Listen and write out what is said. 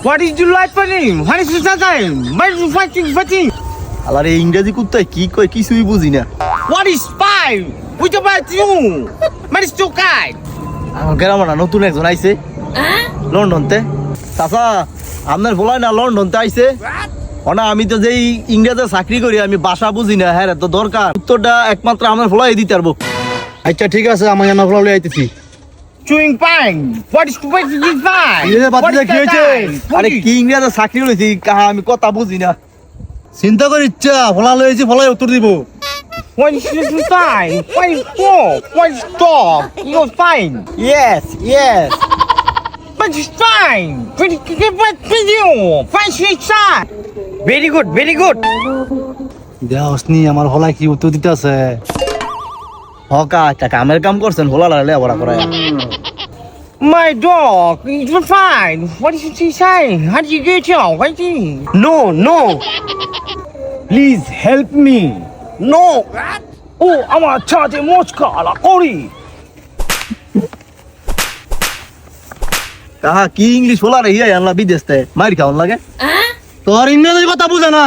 What is the light for him? What is the time? What is fighting? আলারে ইংরেজি কুত্তায় কি কয় কিছুই বুঝি না। What is spy? Which about you? What is to guide? আমার গ্রামে না নতুন একজন আইছে লন্ডনতে। চাচা আপনার বলাই না লন্ডনতে আইছে না, আমি তো যেই ইংরেজে চাকরি করি আমি ভাষা বুঝি না। হ্যাঁ তো দরকার উত্তরটা একমাত্র আমার ফলাই দিতে পারবো। আচ্ছা ঠিক আছে, আমি আমার ফলা লই আইতেছি। Chewing pine. What is fighting fine? ইংরেজি বাতিজা কি হয়েছে? আরে কি ইংরেজে চাকরি করেছি কাহা আমি কথা বুঝি না। চিন্তা করে ইচ্ছা ফলা লই আইছি, ফলাই উত্তর দিব। What is fine? What is stop? What is stop? You're fine. Yes yes But it's fine. Pretty good video. Fine shot. Very good, very good. দেয়া হসনি আমার ফলাই কি উত্তর দিতে আছে। হকা একটা কামের কাম করছেন হোলা লালে বড় করে। My dog, it's fine. What is he saying? How did you get out? What is no no, Please help me. No. Oh, আমার ছাদে মোচকালা করি। কাহা কি ইংলিশ হোলা রে হিয়া আনলা বিদেশতে মাইর খাওয়ান লাগে। তোর ইংরেজি কথা বুঝে না।